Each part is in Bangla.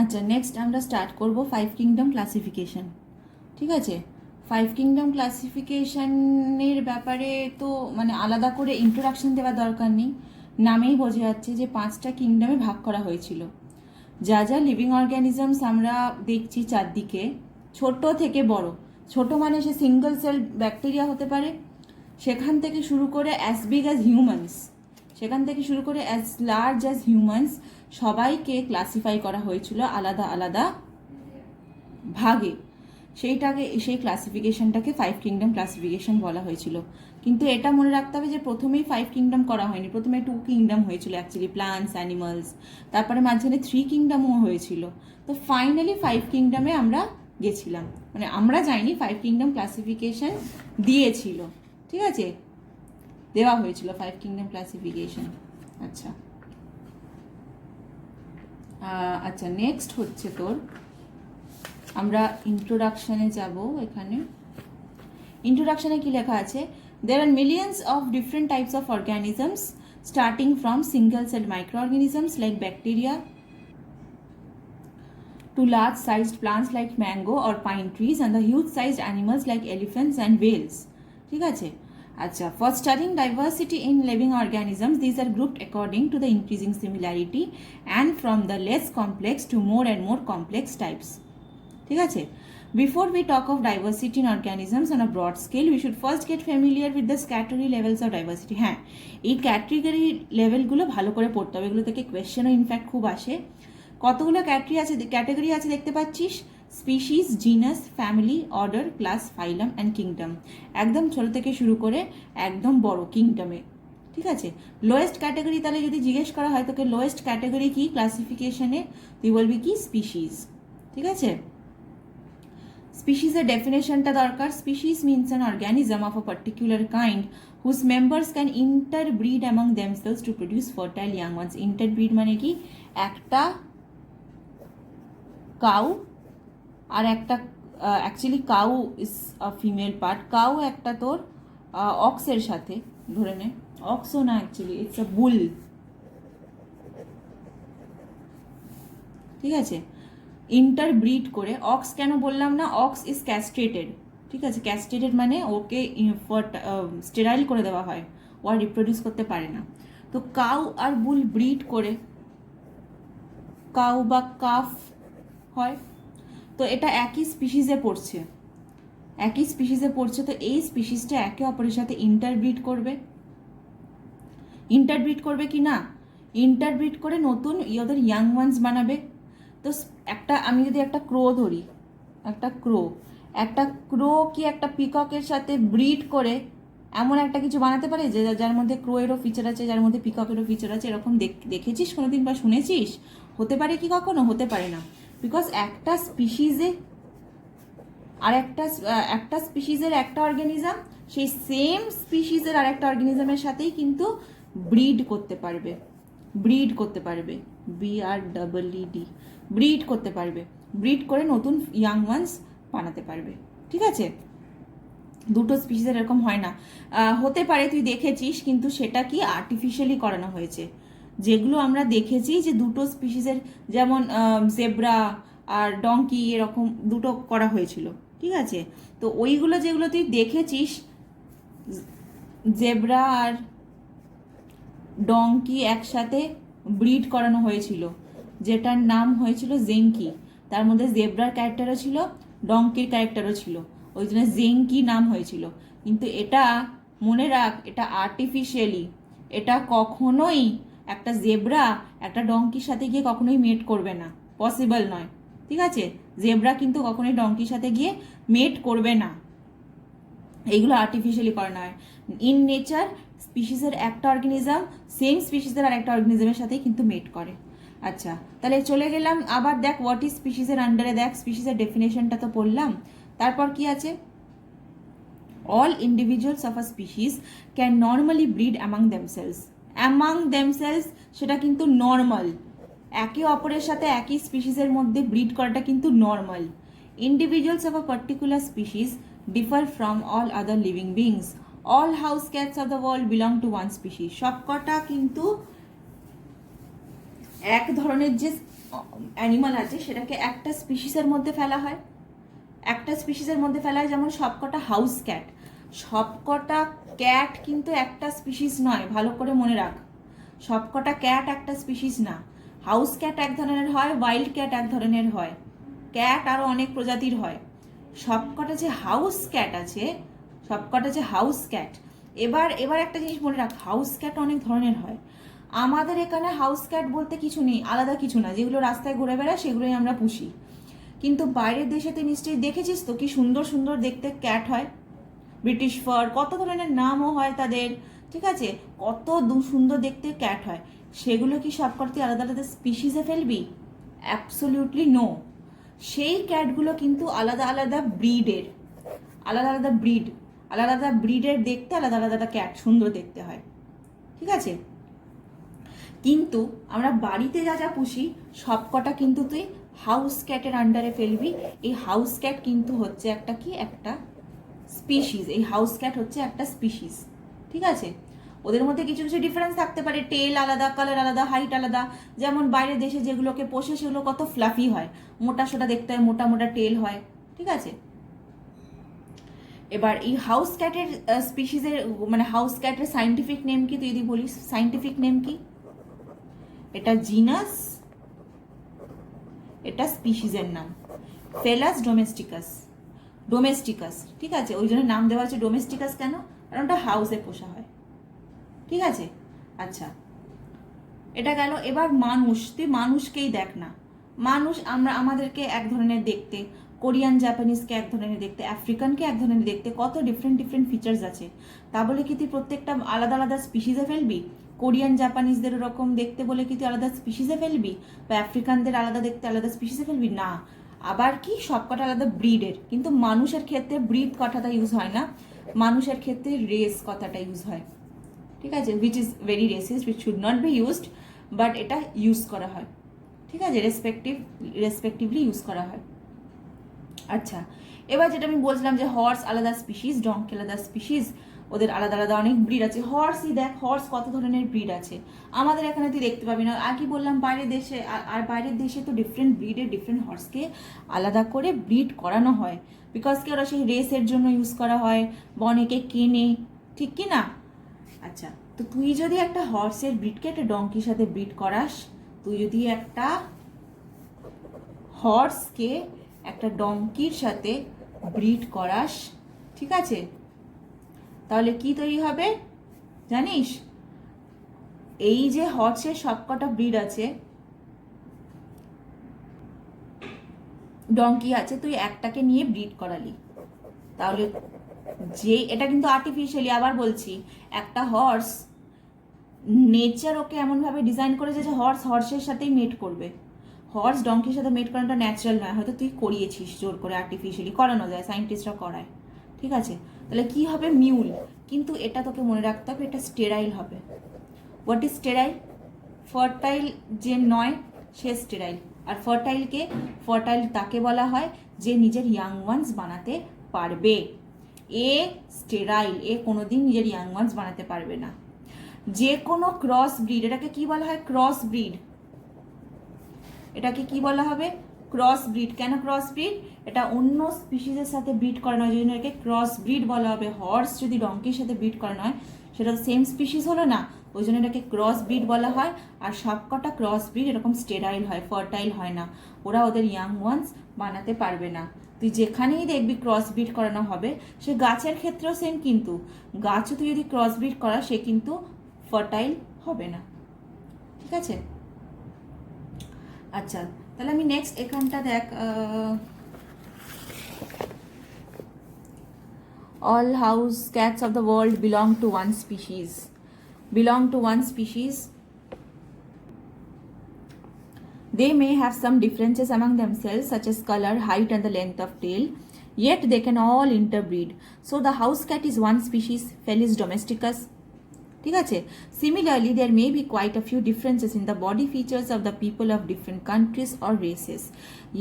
আচ্ছা, নেক্সট আমরা স্টার্ট করব 5 কিংডম ক্লাসিফিকেশন। ঠিক আছে, 5 কিংডম ক্লাসিফিকেশনের ব্যাপারে তো মানে আলাদা করে ইন্ট্রোডাকশন দেওয়ার দরকার নেই, নামেই বোঝা যাচ্ছে যে 5টা কিংডমে ভাগ করা হয়েছিল। যা যা লিভিং অর্গ্যানিজমস আমরা দেখছি চারদিকে, ছোট থেকে বড়, ছোট মানে সে সিঙ্গল সেল ব্যাকটেরিয়া হতে পারে, সেখান থেকে শুরু করে অ্যাজ বিগ অ্যাজ হিউম্যানস, সেখান থেকে শুরু করে অ্যাজ লার্জ অ্যাজ হিউম্যানস, সবাইকে ক্লাসিফাই করা হয়েছিল আলাদা আলাদা ভাগে। সেই ক্লাসিফিকেশনটাকে 5 কিংডম ক্লাসিফিকেশন বলা হয়েছিল। কিন্তু এটা মনে রাখতে হবে যে প্রথমেই 5 কিংডম করা হয়নি, প্রথমে 2 কিংডম হয়েছিল অ্যাকচুয়ালি, প্লান্টস, অ্যানিমালস, তারপরে মাঝখানে 3 কিংডমও হয়েছিল। তো ফাইনালি 5 কিংডমে আমরা গেছিলাম, মানে আমরা যাইনি, 5 কিংডম ক্লাসিফিকেশন দিয়েছিল। ঠিক আছে, দেওয়া হয়েছিল 5 কিংডম ক্লাসিফিকেশন। আচ্ছা আচ্ছা, নেক্সট হচ্ছে তোর, আমরা ইন্ট্রোডাকশনে যাব। এখানে ইন্ট্রোডাকশনে কি লেখা আছে? there are millions of different types of organisms starting from single celled microorganisms like bacteria to large sized plants like mango or pine trees and the huge sized animals like elephants and whales. ঠিক আছে, আচ্ছা, for studying diversity in living organisms, these are grouped according to the increasing similarity and from the less complex to more and more complex types. ঠিক আছে, before we talk of diversity in organisms on a broad scale, we should first get familiar with the category levels of diversity. হ্যাঁ, এই ক্যাটেগরি লেভেলগুলো ভালো করে পড়তে হবে, এগুলো থেকে কোয়েশ্চেনও ইনফ্যাক্ট খুব আসে। কতগুলো ক্যাটেগরি আছে দেখতে পাচ্ছিস? Species, genus, family, order, class, phylum and kingdom, একদম ছোট থেকে শুরু করে একদম বড় কিংডমে। ঠিক আছে, লোয়েস্ট ক্যাটেগরি তাহলে যদি জিজ্ঞেস করা হয় তোকে লোয়েস্ট ক্যাটেগরি কি ক্লাসিফিকেশনে, তুই বলবি কি? স্পিসিস। ঠিক আছে, স্পিসিসের ডেফিনেশনটা দরকার। Species means an organism of a particular kind whose members can interbreed among themselves to produce fertile young ones. Interbreed মানে কি? একটা কাউ আর একটা, actually cow is a female part, cow একটা তোর অক্সের সাথে, ধরে নে অক্সও না, অ্যাকচুয়ালি ইটস আ বুল। ঠিক আছে, ইন্টারব্রিড করে, অক্স কেন বললাম না? Ox is castrated. ঠিক আছে, ক্যাস্ট্রেটেড মানে ওকে স্টেরাইল করে দেওয়া হয়, ও আর রিপ্রোডিউস করতে পারে না। তো কাউ আর বুল ব্রিড করে কাউ বা কাফ হয়, তো এটা একই স্পিসিসে পড়ছে, একই স্পিসিসে পড়ছে। তো এই স্পিসিসটা একে অপরের সাথে ইন্টারব্রিড করবে, ইন্টারব্রিড করবে কি না? ইন্টারব্রিড করে নতুন ওদের ইয়াং ওয়ান্স বানাবে। তো একটা, আমি যদি একটা ক্রো ধরি, একটা ক্রো কি একটা পিককের সাথে ব্রিড করে এমন একটা কিছু বানাতে পারে যে যার মধ্যে ক্রোয়েরও ফিচার আছে, যার মধ্যে পিককেরও ফিচার আছে? এরকম দেখেছিস কোনোদিন বা শুনেছিস? হতে পারে কি কখনো? হতে পারে না। বিকজ একটা স্পিসিসে আর একটা স্পিসিসের একটা অর্গানিজম সেই সেম স্পিসিসের আর একটা অর্গানিজমের সাথেই কিন্তু ব্রিড করতে পারবে, ব্রিড করতে পারবে, BREED, ব্রিড করতে পারবে, ব্রিড করে নতুন ইয়াং ওয়ান্স বানাতে পারবে। ঠিক আছে, দুটো স্পিসিসের এরকম হয় না। হতে পারে তুই দেখেছিস, কিন্তু সেটা কি আর্টিফিশিয়ালি করানো হয়েছে। যেগুলো আমরা দেখেছি যে দুটো স্পিসিসের, যেমন জেব্রা আর ডঙ্কি, এরকম দুটো করা হয়েছিল। ঠিক আছে, তো ওইগুলো যেগুলো তুই দেখেছিস, জেব্রা আর ডঙ্কি একসাথে ব্রিড করানো হয়েছিল, যেটার নাম হয়েছিল জেঙ্কি। তার মধ্যে জেব্রার ক্যারেক্টারও ছিল, ডঙ্কির ক্যারেক্টারও ছিল, ওই জন্য জেঙ্কি নাম হয়েছিল। কিন্তু এটা মনে রাখ, এটা আর্টিফিশিয়ালি, এটা কখনোই একটা জেব্রা একটা ডঙ্কির সাথে গিয়ে কখনোই মেট করবে না, পসিবল নয়। ঠিক আছে, জেব্রা কিন্তু কখনোই ডঙ্কির সাথে গিয়ে মেট করবে না, এইগুলো আর্টিফিশিয়ালি করানো হয়। ইন নেচার স্পিসিসের একটা অর্গানিজম সেম স্পিসিসের আর একটা অর্গানিজমের সাথেই কিন্তু মেট করে। আচ্ছা, তাহলে চলে গেলাম আবার, দেখ হোয়াট ইজ স্পিসিসের আন্ডারে, দেখ স্পিসিসের ডেফিনেশনটা তো পড়লাম। তারপর কি আছে? All individuals of a species can normally breed among themselves. Among themselves সেটা কিন্তু নর্মাল, একে অপরের সাথে একই স্পিসিসের মধ্যে ব্রিড করাটা কিন্তু normal. Individuals of a particular species differ from all other living beings. All house cats of the world belong to one species. সবকটা কিন্তু এক ধরনের যে অ্যানিমাল আছে সেটাকে একটা স্পিসিসের মধ্যে ফেলা হয়, একটা স্পিসিসের মধ্যে ফেলা হয়, যেমন সবকটা হাউস ক্যাট। সবকটা ক্যাট কিন্তু একটা স্পিসিস নয়, ভালো করে মনে রাখ। সবকটা ক্যাট একটা স্পিসিস না। হাউস ক্যাট এক ধরনের হয়, ওয়াইল্ড ক্যাট এক ধরনের হয়, ক্যাট আরও অনেক প্রজাতির হয়। সবকটা যে হাউস ক্যাট আছে, সবকটা যে হাউস ক্যাট, এবার এবার একটা জিনিস মনে রাখ, হাউস ক্যাট অনেক ধরনের হয়। আমাদের এখানে হাউস ক্যাট বলতে কিছু নেই, আলাদা কিছু না, যেগুলো রাস্তায় ঘুরে বেড়ায় সেগুলোই আমরা পুষি। কিন্তু বাইরের দেশেতে নিশ্চয়ই দেখেছিস তো কি সুন্দর সুন্দর দেখতে ক্যাট হয়, ব্রিটিশ ফার, কত ধরনের নামও হয় তাদের, ঠিক আছে, কত সুন্দর দেখতে ক্যাট হয়। সেগুলো কি সবকটি আলাদা আলাদা স্পিসিসে ফেলবি? Absolutely no. সেই ক্যাটগুলো কিন্তু আলাদা আলাদা ব্রিডের, আলাদা আলাদা ব্রিড, আলাদা আলাদা ব্রিডের দেখতে আলাদা আলাদা ক্যাট সুন্দর দেখতে হয়, ঠিক আছে। কিন্তু আমরা বাড়িতে যা যা পুষি সবকটা কিন্তু তুই হাউস ক্যাটের আন্ডারে ফেলবি। এই হাউস ক্যাট কিন্তু হচ্ছে একটা কি, একটা স্পিসিস। এই হাউস ক্যাট হচ্ছে একটা স্পিসিস, ঠিক আছে। ওদের মধ্যে কিছু কিছু ডিফারেন্স থাকতে পারে, টেল আলাদা, কালার আলাদা, হাইট আলাদা। যেমন বাইরের দেশে যেগুলোকে পোষে সেগুলো কত ফ্লাফি হয়, মোটা সোটা দেখতে হয়, মোটা মোটা টেল হয়, ঠিক আছে। এবার এই হাউস ক্যাটের স্পিসিসের মানে হাউস ক্যাটের সাইন্টিফিক নেম কি তুই যদি বলিস, সাইন্টিফিক নেম কি? এটা জিনাস, এটা স্পিসিসের নাম ফেলাস ডোমেস্টিকাস। ডোমেস্টিকাস, ঠিক আছে, ওই জন্য নাম দেওয়া আছে ডোমেস্টিকাস। কেন? কারণ ওটা হাউসে পোষা হয়, ঠিক আছে। আচ্ছা, এটা গেল। এবার মানুষ, তুই মানুষকেই দেখ না, মানুষ আমরা আমাদেরকে এক ধরনের দেখতে, কোরিয়ান জাপানিজকে এক ধরনের দেখতে, আফ্রিকানকে এক ধরনের দেখতে, কত ডিফারেন্ট ডিফারেন্ট ফিচার্স আছে। তা বলে কি তুই প্রত্যেকটা আলাদা আলাদা স্পিসিসে ফেলবি? কোরিয়ান জাপানিজদের ওরকম দেখতে বলে কি তুই আলাদা স্পিসিসে ফেলবি? বা আফ্রিকানদের আলাদা দেখতে আলাদা স্পিসিসে ফেলবি? না। আবার কি সবকটা আলাদা ব্রিডের, কিন্তু মানুষের ক্ষেত্রে ব্রিড কথাটা ইউজ হয় না, মানুষের ক্ষেত্রে রেস কথাটা ইউজ হয়, ঠিক আছে, which is very resist, which should not be used, but এটা ইউজ করা হয়, ঠিক আছে, রেসপেক্টিভলি ইউজ করা হয়। আচ্ছা, এবার যেটা আমি বলছিলাম যে হর্স আলাদা স্পিসিস, ডঙ্কি আলাদা স্পিসিস, ওদের আলাদা আলাদা অনেক ব্রিড আছে। হর্সই দেখ, হর্স কত ধরনের ব্রিড আছে, আমাদের এখানে তুই দেখতে পাবি না। আর কি বললাম, বাইরের দেশে, আর বাইরের দেশে তো ডিফারেন্ট ব্রিডের ডিফারেন্ট হর্সকে আলাদা করে ব্রিড করানো হয়, বিকজ কি ওরা সেই রেসের জন্য ইউজ করা হয় বা অনেকে কেনে, ঠিক কি না? আচ্ছা, তো তুই যদি একটা হর্সের ব্রিডকে একটা ডঙ্কির সাথে ব্রিড করাস, তুই যদি একটা হর্সকে একটা ডঙ্কির সাথে ব্রিড করাস, ঠিক আছে, তাহলে কি তৈরি হবে জানিস? এই যে হর্সের সবকটা ব্রিড আছে, ডঙ্কি আছে, তুই একটাকে নিয়ে ব্রিড করালি, তাহলে যে এটা কিন্তু আর্টিফিশিয়ালি, আবার বলছি, একটা হর্স নেচার ওকে এমনভাবে ডিজাইন করেছে যে হর্স হর্সের সাথেই মেট করবে। হর্স ডঙ্কির সাথে মেট করাটা ন্যাচারাল নয়, হয়তো তুই করিয়েছিস জোর করে, আর্টিফিশিয়ালি করানো যায়, সায়েন্টিস্টরা করায়, ঠিক আছে। তাহলে কি হবে? মিউল। কিন্তু এটা তোকে মনে রাখতে হবে, এটা স্টেরাইল হবে। What is sterile? ফার্টাইল যে নয় সে স্টেরাইল। আর ফার্টাইলকে, ফার্টাইল তাকে বলা হয় যে নিজের ইয়াং ওয়ান্স বানাতে পারবে। এ স্টেরাইল, এ কোনোদিন নিজের ইয়াং ওয়ান্স বানাতে পারবে না। যে কোনো ক্রস ব্রিড, এটাকে কি বলা হয়? Cross breed. এটাকে কি বলা হবে? Cross breed. কেন ক্রস ব্রিড? এটা অন্য স্পিসিসের সাথে ব্রিড করানো হয়, জন্য এটাকে ক্রস ব্রিড বলা হবে। হর্স যদি ডঙ্কির সাথে ব্রিড করানো হয়, সেটা তো সেম স্পিসিস হলো না, ওই জন্য এটাকে ক্রস ব্রিড বলা হয়। আর সবকটা ক্রস ব্রিড এরকম স্টেরাইল হয়, ফার্টাইল হয় না, ওরা ওদের ইয়াং ওয়ান্স বানাতে পারবে না। তুই যেখানেই দেখবি ক্রস ব্রিড করানো হবে, সে গাছের ক্ষেত্রেও সেম, কিন্তু গাছও তুই যদি ক্রস ব্রিড করা, সে কিন্তু ফার্টাইল হবে না, ঠিক আছে। আচ্ছা, তাহলে আমি নেক্সট এখানটা দেখ, all house cats of the world belong to one species. They may have some differences among themselves, such as color, height and the length of tail, yet they can all interbreed. So the house cat is one species, Felis domesticus, ঠিক আছে। Similarly, there may be quite a few differences in the body features of the people of different countries or races,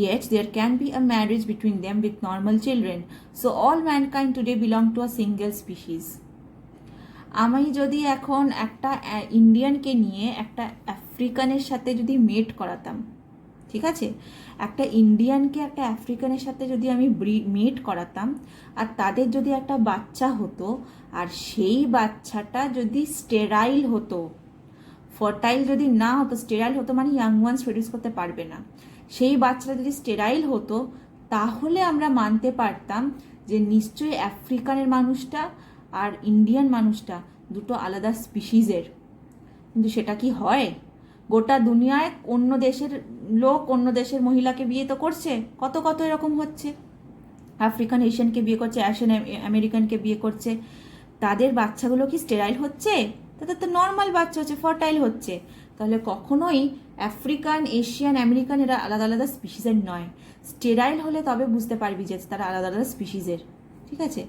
yet there can be a marriage between them with normal children. So all mankind today belong to a single species. আমি যদি এখন একটা ইন্ডিয়ানকে নিয়ে একটা আফ্রিকানের সাথে যদি মেট করাতাম, ঠিক আছে? একটা ইন্ডিয়ানকে একটা আফ্রিকানের সাথে যদি আমি মেট করাতাম, আর তাদের যদি একটা বাচ্চা হতো, আর সেই বাচ্চাটা যদি স্টেরাইল হতো, ফার্টাইল যদি না হতো, স্টেরাইল হতো মানে ইয়াং ওয়ান্স প্রডিউস করতে পারবে না, সেই বাচ্চাটা যদি স্টেরাইল হতো, তাহলে আমরা মানতে পারতাম যে নিশ্চয়ই আফ্রিকানের মানুষটা আর ইন্ডিয়ান মানুষটা দুটো আলাদা স্পিসিসের। কিন্তু সেটা কি হয়? গোটা দুনিয়ায় অন্য দেশের লোক অন্য দেশের মহিলাকে বিয়ে তো করছে, কত কত এরকম হচ্ছে। আফ্রিকান এশিয়ানকে বিয়ে করছে, এশিয়ান আমেরিকানকে বিয়ে করছে, তাদের বাচ্চাগুলো কি স্টেরাইল হচ্ছে? তাদের তো নর্মাল বাচ্চা হচ্ছে, ফার্টাইল হচ্ছে। তাহলে কখনোই আফ্রিকান, এশিয়ান, আমেরিকান এরা আলাদা আলাদা স্পিসিসের নয়। স্টেরাইল হলে তবে বুঝতে পারবি যে তারা আলাদা আলাদা স্পিসিসের। ঠিক আছে?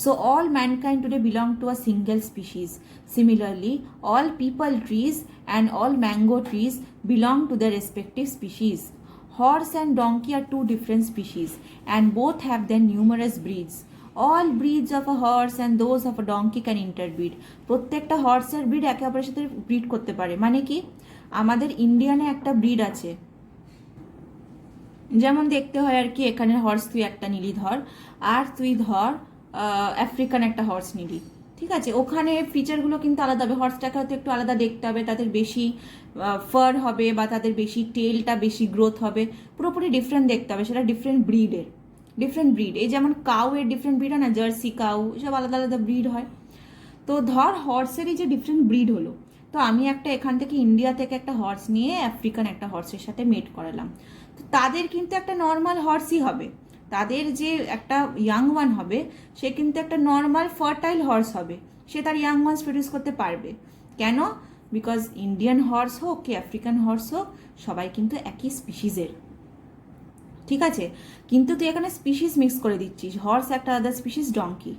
So all mankind today belong to a single species. Similarly all people trees and all mango trees belong to the respective species. Horse and donkey are two different species and both have their numerous breeds. All breeds of a horse and those of a donkey can interbreed. প্রত্যেকটা হর্সের ব্রিড একে অপরের সাথে ব্রিড করতে পারে। মানে কি, আমাদের ইন্ডিয়ানে একটা ব্রিড আছে, যেমন দেখতে হয় আর কি, এখানে হর্স তুই একটা নিলি ধর, আর তুই ধর আফ্রিকান একটা হর্স নিলি, ঠিক আছে? ওখানে ফিচারগুলো কিন্তু আলাদা হবে, হর্সটাকে হয়তো একটু আলাদা দেখতে হবে, তাদের বেশি ফার হবে বা তাদের বেশি টেলটা বেশি গ্রোথ হবে, পুরোপুরি ডিফারেন্ট দেখতে হবে, সেটা ডিফারেন্ট ব্রিডের, ডিফারেন্ট ব্রিড। এই যেমন কাউ এর ডিফারেন্ট ব্রিড হয় না, জার্সি কাউ, সব আলাদা আলাদা ব্রিড হয়। তো ধর হর্সেরই যে ডিফারেন্ট ব্রিড হলো, তো আমি একটা এখান থেকে ইন্ডিয়া থেকে একটা হর্স নিয়ে আফ্রিকান একটা হর্সের সাথে মেট করালাম, তো তাদের কিন্তু একটা নর্মাল হর্সই হবে, তাদের যে একটা ইয়াং ওয়ান হবে সে কিন্তু একটা নর্মাল ফার্টাইল হর্স হবে, সে তার ইয়াং ওয়ান্স প্রডিউস করতে পারবে। কেন? বিকজ ইন্ডিয়ান হর্স হোক কি আফ্রিকান হর্স হোক, সবাই কিন্তু একই স্পিসিসের। ঠিক আছে? কিন্তু তুই এখানে স্পিসিস মিক্স করে দিচ্ছিস, হর্স একটা আলাদা species, donkey.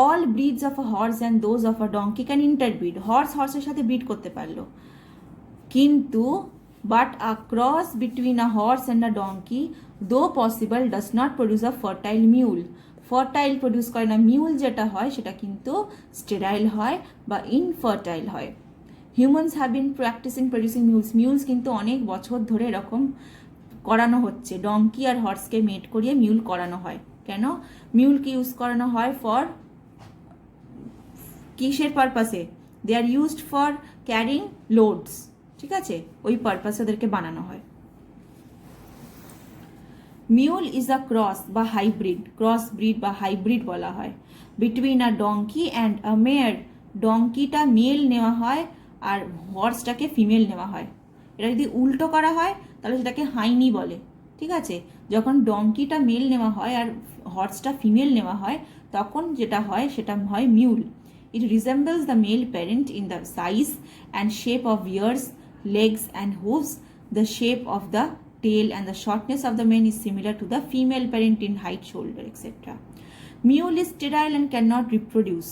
All breeds of a horse and those of a donkey can interbreed. Horse হর্সের সাথে ব্রিড করতে পারলো, কিন্তু but a cross between a horse and a donkey though possible does not produce a fertile mule. Fertile produce করে না, মিউল যেটা হয় সেটা কিন্তু স্টেরাইল হয় বা ইনফার্টাইল হয়। Humans have been practicing producing mules. Mules কিন্তু অনেক বছর ধরে এরকম করানো হচ্ছে, ডঙ্কি আর হর্সকে মেট করিয়ে মিউল করানো হয়। কেন? মিউলকে ইউজ করানো হয় ফর কিসের পারপাসে? They are used for carrying loads. ঠিক আছে? ওই পারপাসে ওদেরকে বানানো হয়। মিউল ইজ আ ক্রস বা হাইব্রিড, ক্রস ব্রিড বা হাইব্রিড বলা হয়, between a donkey and a mare. ডঙ্কিটা মেল নেওয়া হয় আর হর্সটাকে ফিমেল নেওয়া হয়। এটা যদি উল্টো করা হয় তাহলে সেটাকে হাইনি বলে। ঠিক আছে? যখন ডঙ্কিটা মেল নেওয়া হয় আর হর্সটা ফিমেল নেওয়া হয়, তখন যেটা হয় সেটা হয় mule. It resembles the male parent in the size and shape of ears, legs and hooves. The shape of the tail and the shortness of the mane is similar to the female parent in height, shoulder, etc. Mule is sterile and cannot reproduce.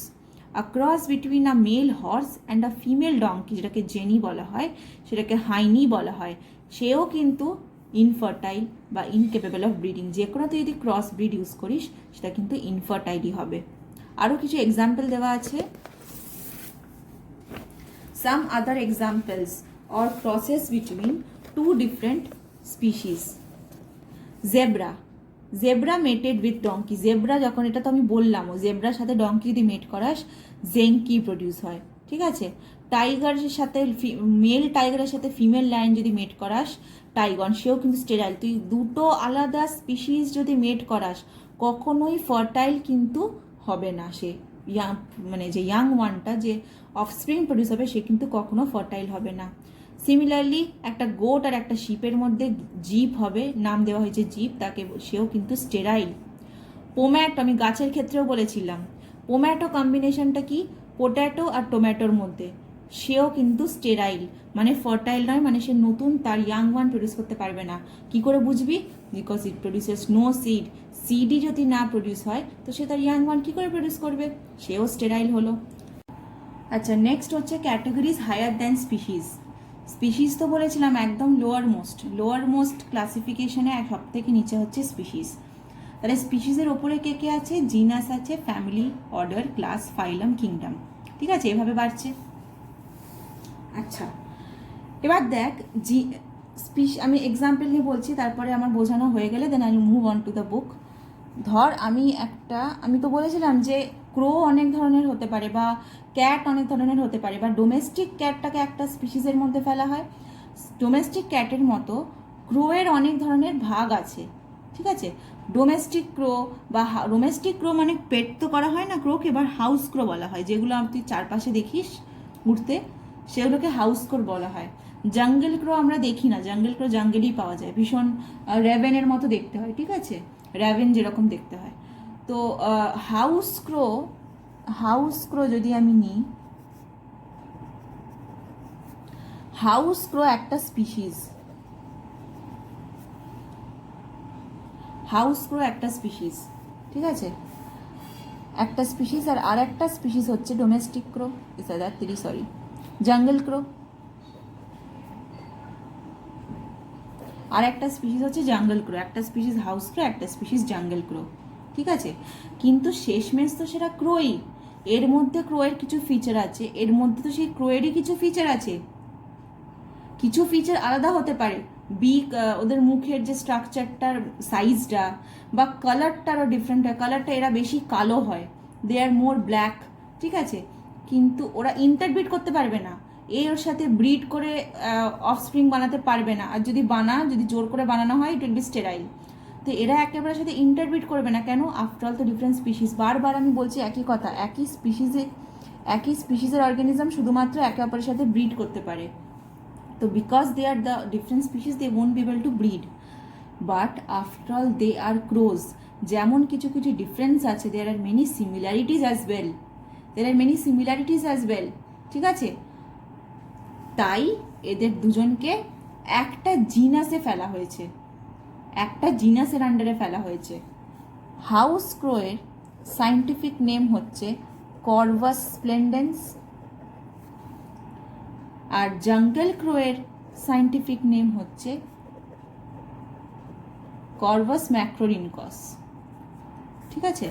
A cross between a male horse and a female donkey, যেটাকে জেনি বলা হয়, সেটাকে হাইনি বলা হয়, সেও কিন্তু ইনফার্টাইল বা ইনকেপেবল অফ ব্রিডিং। যে কোনো তুই যদি ক্রস ব্রিড ইউজ করিস সেটা কিন্তু ইনফার্টাইলই হবে। আরও কিছু এক্সাম্পল দেওয়া আছে। Some other examples or crosses between two different species. Zebra. Zebra mated with donkey. Zebra যখন, এটা তো আমি বললামও, জেব্রার সাথে ডঙ্কি যদি মেট করাস জেঙ্কি প্রডিউস হয়। ঠিক আছে? টাইগারের সাথে, মেল টাইগারের সাথে ফিমেল লায়ন যদি মেট করাস টাইগন, সেও কিন্তু স্টেরাইল। তুই দুটো আলাদা স্পিসিস যদি মেট করাস কখনোই ফার্টাইল কিন্তু হবে না। সে ইয়াং, মানে যে ইয়াং ওয়ানটা যে অফস্প্রিং প্রডিউস হবে সে কিন্তু কখনো ফার্টাইল হবে না। সিমিলারলি একটা গোট আর একটা শিপের মধ্যে জিপ হবে, নাম দেওয়া হয়েছে জিপ, তাকে, সেও কিন্তু স্টেরাইল। পোম্যাটো, আমি গাছের ক্ষেত্রেও বলেছিলাম, পোম্যাটো কম্বিনেশনটা কি? পোট্যাটো আর টমেটোর মধ্যে, সেও কিন্তু স্টেরাইল, মানে ফার্টাইল নয়, মানে সে নতুন তার ইয়াং ওয়ান প্রডিউস করতে পারবে না। কি করে বুঝবি? Because it produces no seed. সিডই যদি না প্রডিউস হয় তো সে তার ইয়াং ওয়ান কী করে প্রডিউস করবে? সেও স্টেরাইল হলো। আচ্ছা, নেক্সট হচ্ছে categories higher than species. Species তো বলেছিলাম একদম লোয়ার মোস্ট ক্লাসিফিকেশনে সব থেকে নিচে হচ্ছে স্পিসিস। তাহলে স্পিসিসের ওপরে কে কে আছে? জিনাস আছে, ফ্যামিলি, অর্ডার, ক্লাস, ফাইলাম, কিংডম। ঠিক আছে? এভাবে বাড়ছে। আচ্ছা, এবার দেখ আমি এক্সাম্পল নিয়ে বলছি, তারপরে আমার বোঝানো হয়ে গেলে then I move on to the book. ধর আমি তো বলেছিলাম যে ক্রো অনেক ধরনের হতে পারে, বা ক্যাট অনেক ধরনের হতে পারে, বা ডোমেস্টিক ক্যাটটাকে একটা স্পিসিসের মধ্যে ফেলা হয়। ডোমেস্টিক ক্যাটের মতো ক্রোয়ের অনেক ধরনের ভাগ আছে, ঠিক আছে। ডোমেস্টিক ক্রো বা ডোমেস্টিক ক্রো মানে পেট তো করা হয় না ক্রোকে, এবার হাউস ক্রো বলা হয়, যেগুলো তুই চারপাশে দেখিস উঠতে, সেগুলোকে হাউস ক্রো বলা হয়। জঙ্গল ক্রো আমরা দেখি না, জঙ্গল ক্রো জঙ্গলেই পাওয়া যায়, ভীষণ র্যাভেনের মতো দেখতে হয়, ঠিক আছে, র্যাভেন যেরকম দেখতে হয়। তো হাউস ক্রো যদি আমি নিই, হাউস ক্রো একটা স্পিসিস, হাউস ক্রো একটা স্পিসিস, ঠিক আছে, একটা স্পিসিস। আর একটা স্পিসিস হচ্ছে ডোমেস্টিক ক্রো, জঙ্গল ক্রো। আর একটা স্পিসিস হচ্ছে জঙ্গল ক্রো, একটা স্পিসিস হাউস ক্রো, একটা স্পিসিস জঙ্গল ক্রো, ঠিক আছে। কিন্তু শেষমেশ তো সেটা ক্রোই, এর মধ্যে ক্রোয়ের কিছু ফিচার আছে, এর মধ্যে তো সেই ক্রোয়েরই কিছু ফিচার আছে, কিছু ফিচার আলাদা হতে পারে, বিগ ওদের মুখের যে স্ট্রাকচারটার সাইজটা বা কালারটারও ডিফারেন্ট হয়, কালারটা এরা বেশি কালো হয়, দে আর মোর ব্ল্যাক, ঠিক আছে। কিন্তু ওরা ইন্টারব্রিড করতে পারবে না, ওর সাথে ব্রিড করে অফস্প্রিং বানাতে পারবে না, আর যদি জোর করে বানানো হয় ইট উইল বি স্টেরাইল। তো এরা একেবারে সাথে ইন্টারব্রিড করবে না, কেন? আফটার অল তো ডিফারেন্ট স্পিসিস। বারবার আমি বলছি একই কথা, একই স্পিসিসের অর্গানিজম শুধুমাত্র একে অপরের সাথে ব্রিড করতে পারে। তো because they are the different species, they won't be able to breed, but after all they are close. যেমন কিছু কিছু ডিফারেন্স আছে, there are many similarities as well, ঠিক আছে। তাই এদের দুজনকে একটা জিনাসে ফেলা হয়েছে, একটা জিনাসের আন্ডারে ফেলা হয়েছে। হাউস ক্রোয়ের সায়েন্টিফিক নেম হচ্ছে কর্ভাস স্প্লেন্ডেন্স, আর জঙ্গল ক্রোয়ের সায়েন্টিফিক নেম হচ্ছে কর্ভাস ম্যাক্রোরিনকস, ঠিক আছে।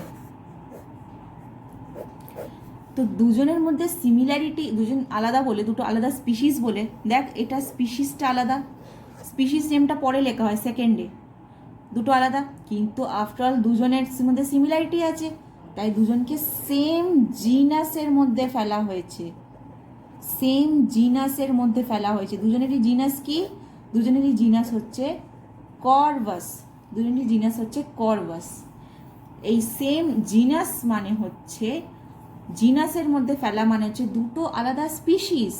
তো দুজনের মধ্যে সিমিলারিটি, দুজন আলাদা বলে, দুটো আলাদা স্পিসিস বলে, দেখ এটা স্পিসিসটা আলাদা, স্পিসিস নেমটা পরে লেখা হয় সেকেন্ডে, দুটো আলাদা, কিন্তু আফটার অল দুজনের মধ্যে সিমিলারিটি আছে, তাই দুজনকে সেম জিনাসের মধ্যে ফেলা হয়েছে, দুজনেরই জিনাস কি? দুজনেরই জিনাস হচ্ছে কর্ভাস। এই সেম জিনাস মানে হচ্ছে, জিনাসের মধ্যে ফেলা মানে হচ্ছে দুটো আলাদা স্পিসিস,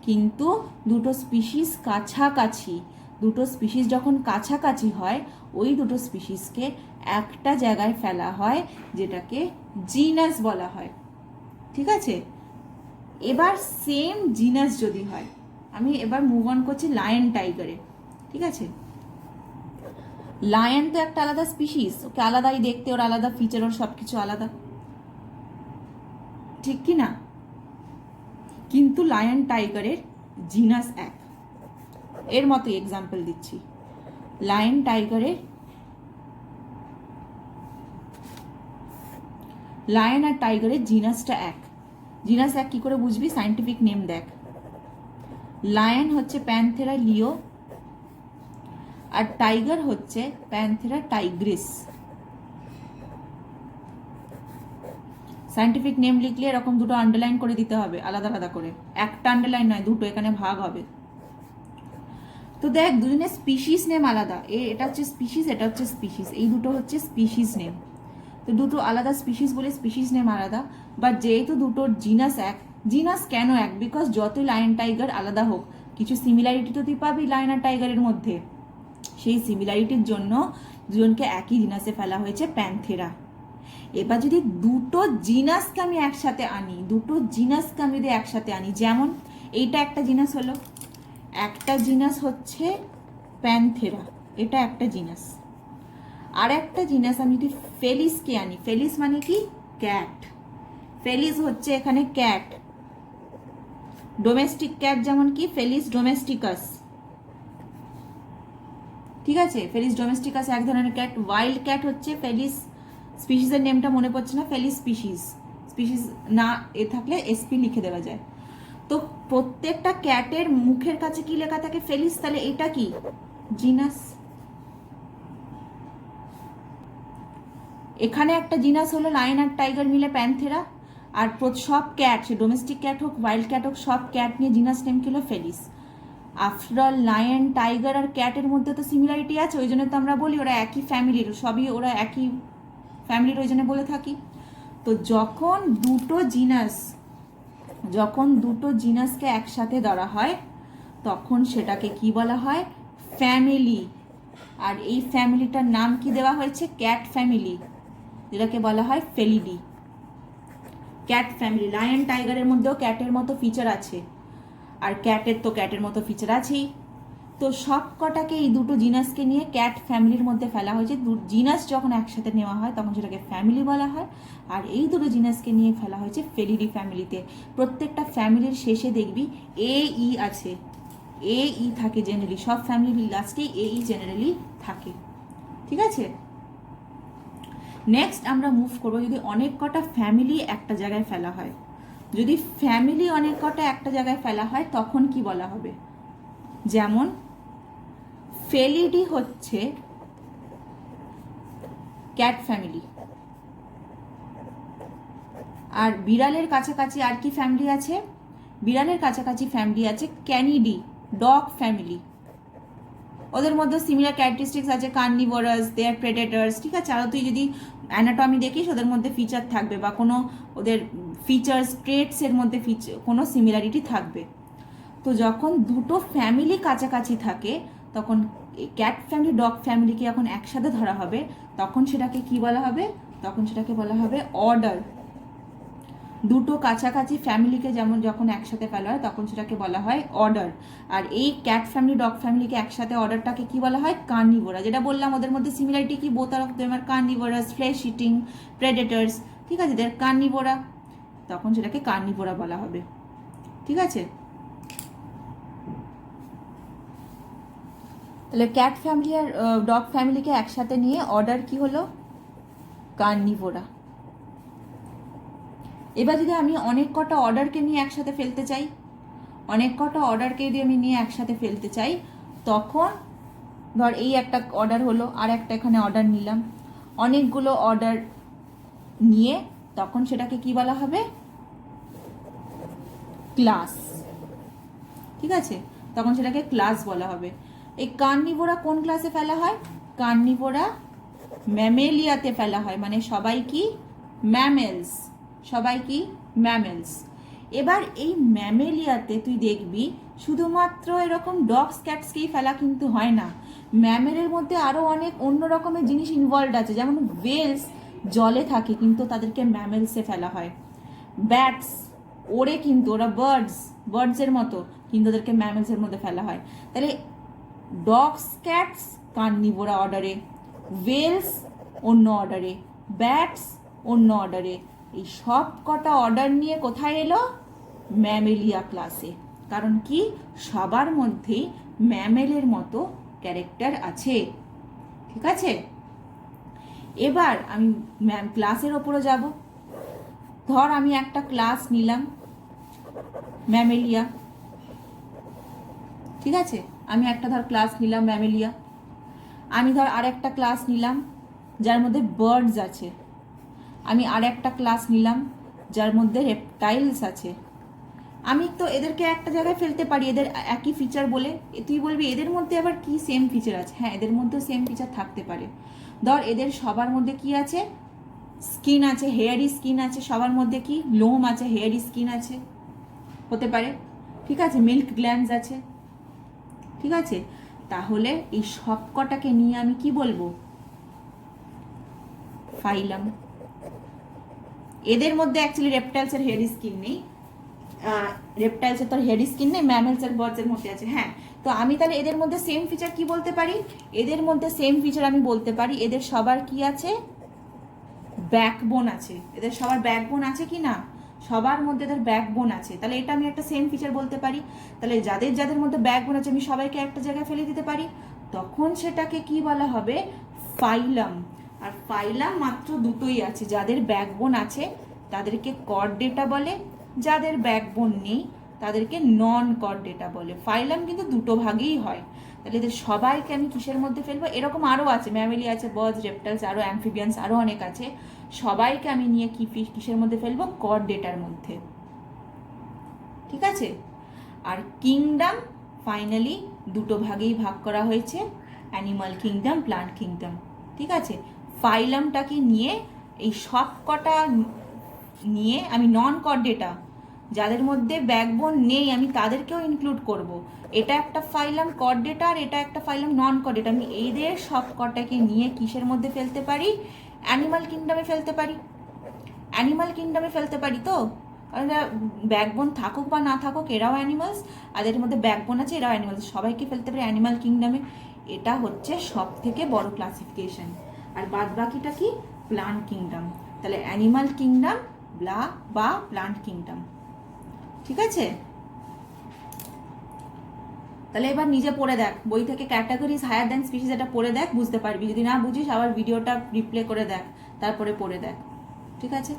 কিন্তু দুটো স্পিসিস কাছাকাছি। দুটো স্পিসিস যখন কাছাকাছি হয়, ওই দুটো স্পিসিসকে একটা জায়গায় ফেলা হয়, যেটাকে জিনাস বলা হয়, ঠিক আছে। এবার সেম জিনাস যদি হয়, আমি এবার মুভ অন করছি লায়ন টাইগারে, ঠিক আছে। লায়ন তো একটা আলাদা স্পিসিস, ওকে আলাদাই দেখতে, ওর আলাদা ফিচার, ওর সব কিছু আলাদা, ঠিক কি না? কিন্তু লায়ন টাইগারের জিনাস এক। এর মতো এক্সাম্পল দিচ্ছি, লায়ন আর টাইগারের জিনাসটা এক। জিনাস এক কি করে বুঝবি? সায়েন্টিফিক নেম দেখ, লায়ন হচ্ছে প্যান্থেরা লিও, আর টাইগার হচ্ছে প্যান্থেরা টাইগ্রিস। সায়েন্টিফিক নেম লিখলে এরকম দুটো আন্ডারলাইন করে দিতে হবে, আলাদা আলাদা করে, একটা আন্ডারলাইন নয়, দুটো, এখানে ভাগ হবে। তো দেখ দুজনের স্পিসিস নেম আলাদা, এটা হচ্ছে স্পিসিস, এটা হচ্ছে স্পিসিস, এই দুটো হচ্ছে স্পিসিস নেম। তো দুটো আলাদা স্পিসিস বলে স্পিসিস নেম আলাদা, বাট যেহেতু দুটোর জিনাস এক, জিনাস কেন এক? বিকজ যতই লায়ন টাইগার আলাদা হোক, কিছু সিমিলারিটি তো তুই পাবি লায়ন আর টাইগারের মধ্যে, সেই সিমিলারিটির জন্য দুজনকে একই জিনাসে ফেলা হয়েছে, প্যান্থেরা। এবার যদি দুটো জিনাসকে আমি একসাথে আনি, যেমন এইটা একটা জিনাস হলো, একটা জিনাস হচ্ছে প্যান্থেরা, এটা একটা জিনাস। আর একটা জিনাস আমি যদি ফেলিসকে আনি, ফেলিস মানে কি? ক্যাট। ফেলিস হচ্ছে এখানে ক্যাট, ডোমেস্টিক ক্যাট যেমন কি ফেলিস ডোমেস্টিকাস, ঠিক আছে। ফেলিস ডোমেস্টিকাস এক ধরনের ক্যাট। ওয়াইল্ড ক্যাট হচ্ছে ফেলিস, স্পিসিসের নেমটা মনে পড়ছে না, ফেলিস স্পিসিস না এ থাকলে এসপি লিখে দেওয়া যায়। তো তো প্রত্যেকটা ক্যাটের মুখের কাছে কি লেখা থাকে? ফেলিস। তাহলে এটা কি? জিনাস। এখানে একটা জিনাস হলো লায়ন আর টাইগার মিলে প্যান্থেরা, আর সব ক্যাট, সে ডোমেস্টিক ক্যাট হোক ওয়াইল্ড ক্যাট হোক, সব ক্যাট নিয়ে জিনাস নেম কি হলো? ফেলিস। আফটার অল লায়ন টাইগার আর ক্যাটের মধ্যে তো সিমিলারিটি আছে, ওই জন্য তো আমরা বলি ওরা একই ফ্যামিলির, সবই ওরা একই ফ্যামিলির, ওই জন্য বলে থাকি। তো যখন দুটো জিনাসকে একসাথে ধরা হয় তখন সেটাকে কি বলা হয়? ফ্যামিলি। আর এই ফ্যামিলিটার নাম কি দেওয়া হয়েছে? ক্যাট ফ্যামিলি, যেটাকে বলা হয় ফেলিডি। Cat family. লায়ন টাইগারের মধ্যেও ক্যাটের মতো ফিচার আছে, আর ক্যাটের তো ক্যাটের মতো ফিচার আছেই। তো সব কটাকে এই দুটো জিনাসকে নিয়ে ক্যাট ফ্যামিলির মধ্যে ফেলা হয়েছে। জিনাস যখন একসাথে নেওয়া হয় তখন সেটাকে ফ্যামিলি বলা হয়, আর এই দুটো জিনাসকে নিয়ে ফেলা হয়েছে ফেলিডি ফ্যামিলিতে। প্রত্যেকটা ফ্যামিলির শেষে দেখবি ই আছে, ই থাকে জেনারেলি, সব ফ্যামিলির লাস্টেই ই জেনারেলি থাকে। ঠিক আছে, নেক্সট আমরা মুভ করবো। যদি অনেক কটা ফ্যামিলি একটা জায়গায় ফেলা হয়, যদি ফ্যামিলি অনেক কটা একটা জায়গায় ফেলা হয় তখন কি বলা হবে? যেমন ফেলিডি হচ্ছে ক্যাট ফ্যামিলি, আর বিড়ালের কাছাকাছি আর কি ফ্যামিলি আছে? বিড়ালের কাছাকাছি ফ্যামিলি আছে ক্যানিডি, ডগ ফ্যামিলি। ওদের মধ্যে সিমিলার ক্যারেক্টারিস্টিক্স আছে, কার্নিভোরাস, দে আর প্রেডেটার্স। ঠিক আছে, আরও তুই যদি অ্যানাটমি দেখিস ওদের মধ্যে ফিচার থাকবে, বা কোনো ওদের ফিচার্স ট্রেটসের মধ্যে কোনো সিমিলারিটি থাকবে। তো যখন দুটো ফ্যামিলি কাছাকাছি থাকে তখন ক্যাট ফ্যামিলি ডগ ফ্যামিলিকে যখন একসাথে ধরা হবে তখন সেটাকে কি বলা হবে? তখন সেটাকে বলা হবে অর্ডার। দুটো কাছাকাছি ফ্যামিলিকে যেমন যখন একসাথে ফেলা হয় তখন সেটাকে বলা হয় অর্ডার। আর এই ক্যাট ফ্যামিলি ডগ ফ্যামিলিকে একসাথে অর্ডারটাকে কি বলা হয়? কার্নিভোরা। যেটা বললাম ওদের মধ্যে সিমিলারিটি কি? Both of them are carnivorous, flesh eating predators. ঠিক আছে, দের কার্নিভোরা, তখন সেটাকে কার্নিভোরা বলা হবে। ঠিক আছে, তাহলে ক্যাট ফ্যামিলি আর ডগ ফ্যামিলিকে একসাথে নিয়ে অর্ডার কি হলো? কার্নিভোরা। এবার যদি আমি অনেক কটা অর্ডারকে নিয়ে একসাথে ফেলতে চাই, তখন ধর এই একটা অর্ডার হলো, আর একটা এখানে অর্ডার নিলাম, অনেকগুলো অর্ডার নিয়ে তখন সেটাকে কি বলা হবে? ক্লাস। ঠিক আছে, তখন সেটাকে ক্লাস বলা হবে। এই কার্নিভোরা কোন ক্লাসে ফেলা হয়? কার্নিভোরা ম্যামেলিয়াতে ফেলা হয়, মানে সবাই কি? ম্যামেলস। এবার এই ম্যামেলিয়াতে তুই দেখবি শুধুমাত্র এরকম ডগস ক্যাটসকেই ফেলা কিন্তু হয় না, ম্যামেলের মধ্যে আরও অনেক অন্য রকমের জিনিস ইনভলভড আছে। যেমন ওয়েলস জলে থাকে কিন্তু তাদেরকে ম্যামেলসে ফেলা হয়। ব্যাটস ওড়ে কিন্তু, ওরা বার্ডসের মতো, কিন্তু ওদেরকে ম্যামেলসের মধ্যে ফেলা হয়। তাহলে ডগস ক্যাটস কার্নিভোরা অর্ডারে, ওয়েলস অন্য অর্ডারে, ব্যাটস অন্য অর্ডারে। এই সব কটা অর্ডার নিয়ে কোথায় এলো? ম্যামেলিয়া ক্লাসে। কারণ কি? সবার মধ্যেই ম্যামেলের মতো ক্যারেক্টার আছে। ঠিক আছে, এবার আমি ক্লাসের ওপরে যাব। ধর আমি একটা ক্লাস নিলাম ম্যামেলিয়া। ঠিক আছে, আমি একটা ধর ক্লাস নিলাম ম্যামেলিয়া। আমি ধর আরেকটা ক্লাস নিলাম যার মধ্যে বার্ডস আছে। আমি আরেকটা ক্লাস নিলাম যার মধ্যে রেপটাইলস আছে। আমি তো এদেরকে একটা জায়গায় ফেলতে পারি এদের একই ফিচার বলে। তুই বলবি এদের মধ্যে আবার কি সেম ফিচার আছে? হ্যাঁ, এদের মধ্যেও সেম ফিচার থাকতে পারে। ধর এদের সবার মধ্যে কি আছে? স্কিন আছে, হেয়ারি স্কিন আছে। সবার মধ্যে কি? লোম আছে, হেয়ারি স্কিন আছে, হতে পারে। ঠিক আছে, মিল্ক গ্ল্যান্ডস আছে। ঠিক আছে, তাহলে এই সব কটাকে নিয়ে আমি কি বলবো? ফাইলাম। এদের মধ্যে অ্যাকচুয়ালি রেপটাইলসের হেয়ারি স্কিন নেই, রেপটাইলসের তোর হেয়ারি স্কিন নেই, ম্যামেলস আর বার্ডসের মধ্যে আছে। হ্যাঁ, তো আমি তাহলে এদের মধ্যে সেম ফিচার কি বলতে পারি? এদের মধ্যে সেম ফিচার আমি বলতে পারি এদের সবার কি আছে? ব্যাকবোন আছে। এদের সবার ব্যাকবোন আছে কি না? সবার মধ্যে এদের ব্যাকবোন আছে। তাহলে এটা আমি একটা সেম ফিচার বলতে পারি। তাহলে যাদের যাদের মধ্যে ব্যাকবোন আছে আমি সবাইকে একটা জায়গায় ফেলে দিতে পারি। তখন সেটাকে কি বলা হবে? ফাইলাম। আর ফাইলাম মাত্র দুটোই আছে, যাদের ব্যাকবোন আছে তাদেরকে কর্ডেটা বলে, যাদের ব্যাকবোন নেই তাদেরকে নন কর্ড ডেটা বলে। ফাইলাম কিন্তু দুটো ভাগেই হয়। তাহলে এদের সবাইকে আমি কিসের মধ্যে ফেলবো? এরকম আরও আছে, ম্যামেলি আছে, বার্ডস, রেপটাইলস, আরও অ্যামফিবিয়ান্স, আরও অনেক আছে। সবাইকে আমি নিয়ে কিসের মধ্যে ফেলবো? কর্ড ডেটার মধ্যে। ঠিক আছে? আর কিংডম ফাইনালি দুটো ভাগেই ভাগ করা হয়েছে, অ্যানিমাল কিংডম, প্লান্ট কিংডম। ঠিক আছে? ফাইলামটাকে নিয়ে এই সব কটা নিয়ে আমি নন কর্ড ডেটা, যাদের মধ্যে ব্যাকবোন নেই আমি তাদেরকেও ইনক্লুড করব। এটা একটা ফাইলাম কর্ড ডেটা আর এটা একটা ফাইলাম নন কর্ড ডেটা। আমি এদের সব কটাকে নিয়ে কিসের মধ্যে ফেলতে পারি? অ্যানিমাল কিংডমে ফেলতে পারি। অ্যানিমাল কিংডমে ফেলতে পারি তো, কারণ ব্যাকবোন থাকুক বা না থাকুক এরাও অ্যানিমালস, আর এর মধ্যে ব্যাকবোন আছে এরাও অ্যানিমালস, সবাইকে ফেলতে পারি অ্যানিমাল কিংডমে। এটা হচ্ছে সব থেকে বড় ক্লাসিফিকেশন। আর বাদ বাকিটা কি? Plant kingdom. তাহলে অ্যানিমাল কিংডম বা প্লান্ট কিংডম। ঠিক আছে? তাহলে এবার নিজে পড়ে দেখ, বই থেকে ক্যাটাগরিজ হায়ার দ্যান স্পিসিস এটা পড়ে দেখ, বুঝতে পারবি। যদি না বুঝিস আবার ভিডিওটা রিপ্লে করে দেখ, তারপরে পড়ে দেখ। ঠিক আছে?